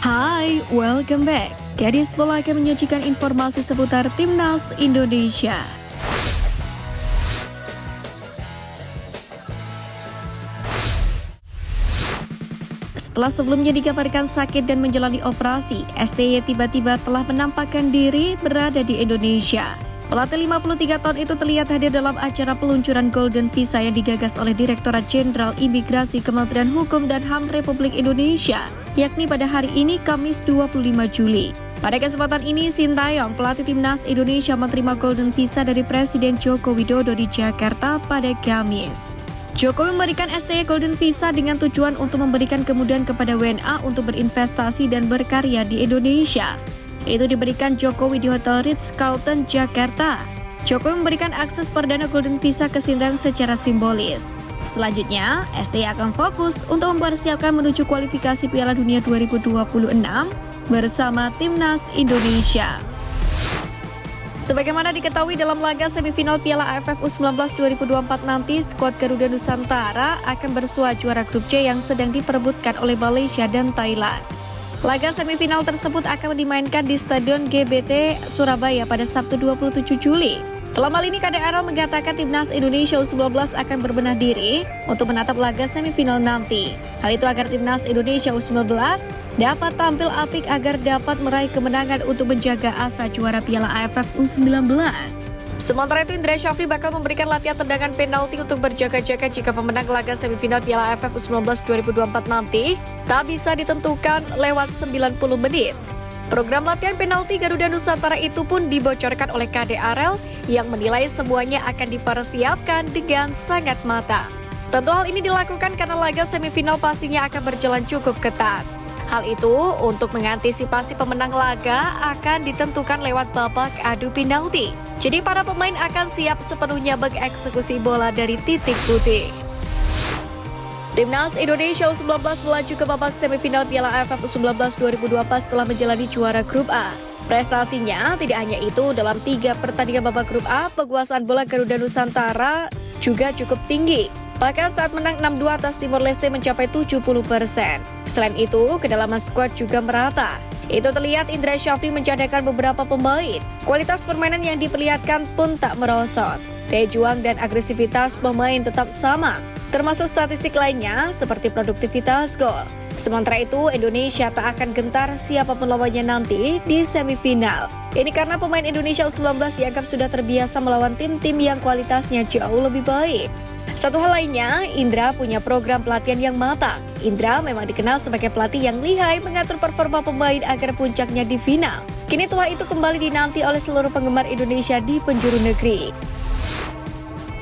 Hai, welcome back. Gadis Bola akan menyajikan informasi seputar Timnas Indonesia. Setelah sebelumnya dikabarkan sakit dan menjalani operasi, STY tiba-tiba telah menampakkan diri berada di Indonesia. Pelatih 53 tahun itu terlihat hadir dalam acara peluncuran Golden Visa yang digagas oleh Direktorat Jenderal Imigrasi Kementerian Hukum dan HAM Republik Indonesia, yakni pada hari ini Kamis 25 Juli. Pada kesempatan ini, Sintayong, pelatih Timnas Indonesia menerima Golden Visa dari Presiden Joko Widodo di Jakarta pada Kamis. Jokowi memberikan STY Golden Visa dengan tujuan untuk memberikan kemudahan kepada WNA untuk berinvestasi dan berkarya di Indonesia. Itu diberikan Jokowi di Hotel Ritz-Carlton, Jakarta. Jokowi memberikan akses perdana Golden Visa ke Sintayong secara simbolis. Selanjutnya, STY akan fokus untuk mempersiapkan menuju kualifikasi Piala Dunia 2026 bersama Timnas Indonesia. Sebagaimana diketahui dalam laga semifinal Piala AFF U19 2024 nanti, skuad Garuda Nusantara akan bersua juara grup C yang sedang diperebutkan oleh Malaysia dan Thailand. Laga semifinal tersebut akan dimainkan di Stadion GBT Surabaya pada Sabtu 27 Juli. Dalam hal ini, KDRL mengatakan Timnas Indonesia U19 akan berbenah diri untuk menatap laga semifinal nanti. Hal itu agar Timnas Indonesia U19 dapat tampil apik agar dapat meraih kemenangan untuk menjaga asa juara Piala AFF U19. Sementara itu, Indra Syafri bakal memberikan latihan tendangan penalti untuk berjaga-jaga jika pemenang laga semifinal Piala AFF U19 2024 nanti tak bisa ditentukan lewat 90 menit. Program latihan penalti Garuda Nusantara itu pun dibocorkan oleh KDRL yang menilai semuanya akan dipersiapkan dengan sangat matang. Tentu hal ini dilakukan karena laga semifinal pastinya akan berjalan cukup ketat. Hal itu untuk mengantisipasi pemenang laga akan ditentukan lewat babak adu penalti. Jadi para pemain akan siap sepenuhnya mengeksekusi bola dari titik putih. Timnas Indonesia U19 melaju ke babak semifinal Piala AFF U19 2024 setelah menjalani juara grup A. Prestasinya tidak hanya itu, dalam 3 pertandingan babak grup A, penguasaan bola Garuda Nusantara juga cukup tinggi. Bahkan saat menang 6-2 atas Timor Leste mencapai 70%. Selain itu, kedalaman skuad juga merata. Itu terlihat Indra Syafri mencatatkan beberapa pemain. Kualitas permainan yang diperlihatkan pun tak merosot. Daya juang dan agresivitas pemain tetap sama, termasuk statistik lainnya seperti produktivitas gol. Sementara itu, Indonesia tak akan gentar siapapun lawannya nanti di semifinal. Ini karena pemain Indonesia U19 dianggap sudah terbiasa melawan tim-tim yang kualitasnya jauh lebih baik. Satu hal lainnya, Indra punya program pelatihan yang matang. Indra memang dikenal sebagai pelatih yang lihai mengatur performa pemain agar puncaknya di final. Kini tuah itu kembali dinanti oleh seluruh penggemar Indonesia di penjuru negeri.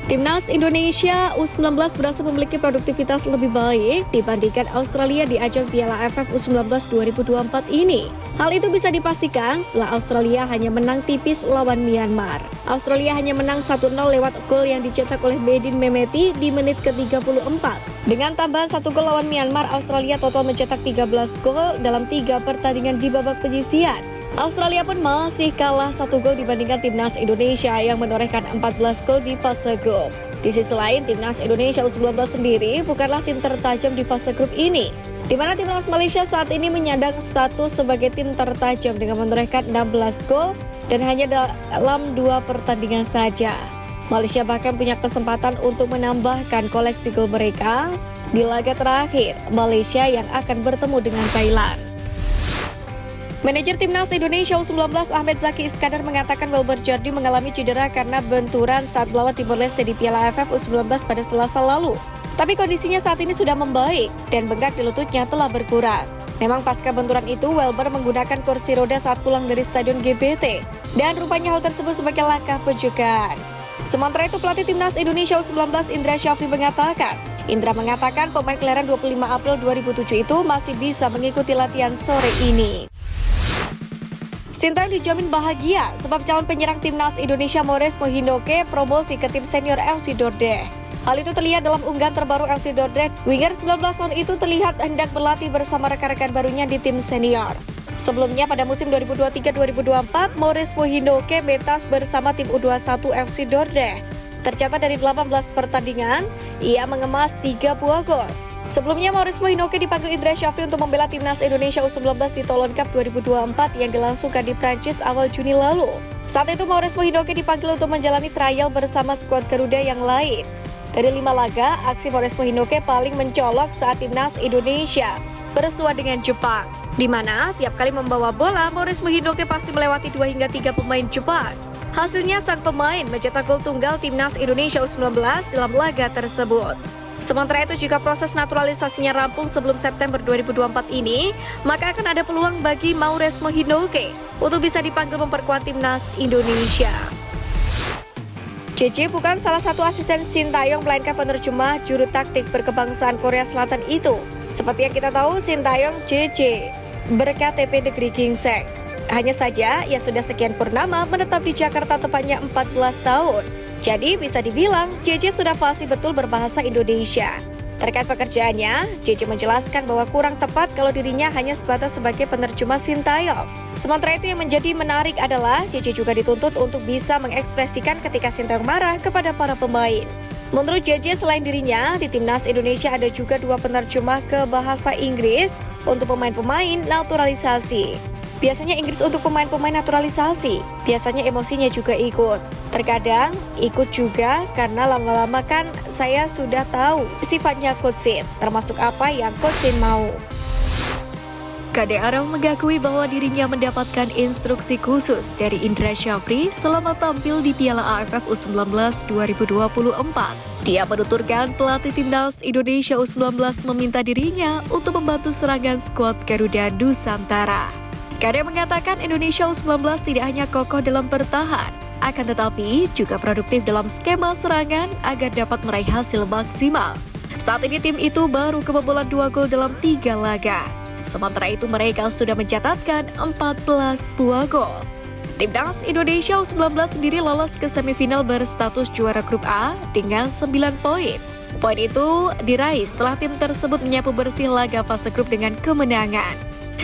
Timnas Indonesia U19 berhasil memiliki produktivitas lebih baik dibandingkan Australia di ajang Piala AFF U19 2024 ini. Hal itu bisa dipastikan setelah Australia hanya menang tipis lawan Myanmar. Australia hanya menang 1-0 lewat gol yang dicetak oleh Medin Mehmeti di menit ke-34. Dengan tambahan 1 gol lawan Myanmar, Australia total mencetak 13 gol dalam 3 pertandingan di babak penyisihan. Australia pun masih kalah 1 gol dibandingkan Timnas Indonesia yang menorehkan 14 gol di fase grup. Di sisi lain, Timnas Indonesia U19 sendiri bukanlah tim tertajam di fase grup ini, di mana Timnas Malaysia saat ini menyandang status sebagai tim tertajam dengan menorehkan 16 gol dan hanya dalam 2 pertandingan saja. Malaysia bahkan punya kesempatan untuk menambahkan koleksi gol mereka di laga terakhir Malaysia yang akan bertemu dengan Thailand. Manajer Timnas Indonesia U19 Ahmed Zaki Iskandar mengatakan Welber Jardim mengalami cedera karena benturan saat melawan Timor Leste di Piala AFF U19 pada Selasa lalu. Tapi kondisinya saat ini sudah membaik dan bengkak di lututnya telah berkurang. Memang pasca benturan itu, Welber menggunakan kursi roda saat pulang dari Stadion GBT. Dan rupanya hal tersebut sebagai langkah pencegahan. Sementara itu, pelatih Timnas Indonesia U19 Indra Syafri mengatakan pemain kelahiran 25 April 2007 itu masih bisa mengikuti latihan sore ini. Sintayong dijamin bahagia sebab calon penyerang Timnas Indonesia Mores Mohindoke promosi ke tim senior FC Dordrecht. Hal itu terlihat dalam unggahan terbaru FC Dordrecht. Winger 19 tahun itu terlihat hendak berlatih bersama rekan-rekan barunya di tim senior. Sebelumnya pada musim 2023-2024, Mores Mohindoke pentas bersama tim U21 FC Dordrecht. Tercatat dari 18 pertandingan, ia mengemas 3 buah gol. Sebelumnya, Maurizio Hinoke dipanggil Indra Syafri untuk membela timnas Indonesia U19 di Toulon Cup 2024 yang dilangsungkan di Prancis awal Juni lalu. Saat itu, Maurizio Hinoke dipanggil untuk menjalani trial bersama skuad Garuda yang lain. Dari 5 laga, aksi Maurizio Hinoke paling mencolok saat timnas Indonesia bersua dengan Jepang, di mana tiap kali membawa bola, Maurizio Hinoke pasti melewati 2 hingga 3 pemain Jepang. Hasilnya, sang pemain mencetak gol tunggal timnas Indonesia U19 dalam laga tersebut. Sementara itu, jika proses naturalisasinya rampung sebelum September 2024 ini, maka akan ada peluang bagi Maurizio Hinoke untuk bisa dipanggil memperkuat timnas Indonesia. JJ bukan salah satu asisten Shin Tae-yong, melainkan penerjemah juru taktik berkebangsaan Korea Selatan itu. Seperti yang kita tahu, Shin Tae-yong JJ ber-KTP negeri Ginseng. Hanya saja, ia sudah sekian purnama menetap di Jakarta tepatnya 14 tahun. Jadi bisa dibilang JJ sudah fasih betul berbahasa Indonesia. Terkait pekerjaannya, JJ menjelaskan bahwa kurang tepat kalau dirinya hanya sebatas sebagai penerjemah Shin Tae-yong. Sementara itu, yang menjadi menarik adalah JJ juga dituntut untuk bisa mengekspresikan ketika Shin Tae-yong marah kepada para pemain. Menurut JJ, selain dirinya, di timnas Indonesia ada juga 2 penerjemah ke bahasa Inggris untuk pemain-pemain naturalisasi. Biasanya Inggris untuk pemain-pemain naturalisasi, biasanya emosinya juga ikut. Terkadang ikut juga karena lama-lama kan saya sudah tahu sifatnya Coach Shin, termasuk apa yang Coach Shin mau. Kade Arang mengakui bahwa dirinya mendapatkan instruksi khusus dari Indra Syafri selama tampil di Piala AFF U19 2024. Dia menuturkan pelatih timnas Indonesia U19 meminta dirinya untuk membantu serangan skuad Garuda Nusantara. Kade mengatakan Indonesia U19 tidak hanya kokoh dalam bertahan, akan tetapi juga produktif dalam skema serangan agar dapat meraih hasil maksimal. Saat ini tim itu baru kebobolan 2 gol dalam 3 laga. Sementara itu mereka sudah mencatatkan 14 buah gol. Timnas Indonesia U19 sendiri lolos ke semifinal berstatus juara grup A dengan 9 poin. Poin itu diraih setelah tim tersebut menyapu bersih laga fase grup dengan kemenangan.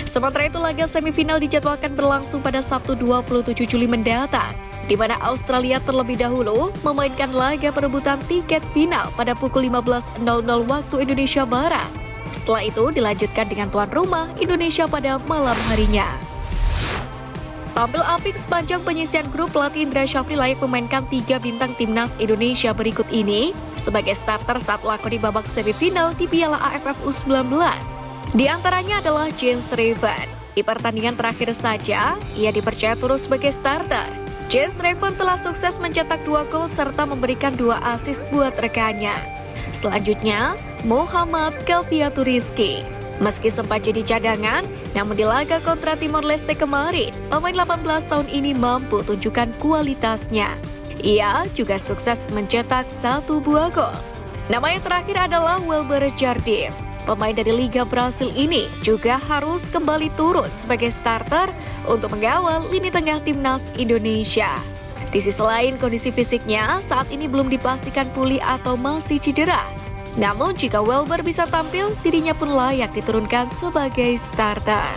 Sementara itu, laga semifinal dijadwalkan berlangsung pada Sabtu 27 Juli mendatang, di mana Australia terlebih dahulu memainkan laga perebutan tiket final pada pukul 15.00 waktu Indonesia Barat. Setelah itu dilanjutkan dengan tuan rumah Indonesia pada malam harinya. Tampil apik sepanjang penyisian grup, pelatih Indra Syafri layak memainkan 3 bintang timnas Indonesia berikut ini sebagai starter saat lakoni babak semifinal di Piala AFF U19. Di antaranya adalah Jens Reven. Di pertandingan terakhir saja, ia dipercaya turun sebagai starter. Jens Reven telah sukses mencetak 2 gol serta memberikan 2 assist buat rekannya. Selanjutnya, Muhammad Kaviyatu Rizky. Meski sempat jadi cadangan, namun di laga kontra Timor Leste kemarin, pemain 18 tahun ini mampu tunjukkan kualitasnya. Ia juga sukses mencetak 1 buah gol. Nama yang terakhir adalah Welber Jardim. Pemain dari Liga Brasil ini juga harus kembali turun sebagai starter untuk mengawal lini tengah timnas Indonesia. Di sisi lain, kondisi fisiknya saat ini belum dipastikan pulih atau masih cedera. Namun jika Welber bisa tampil, dirinya pun layak diturunkan sebagai starter.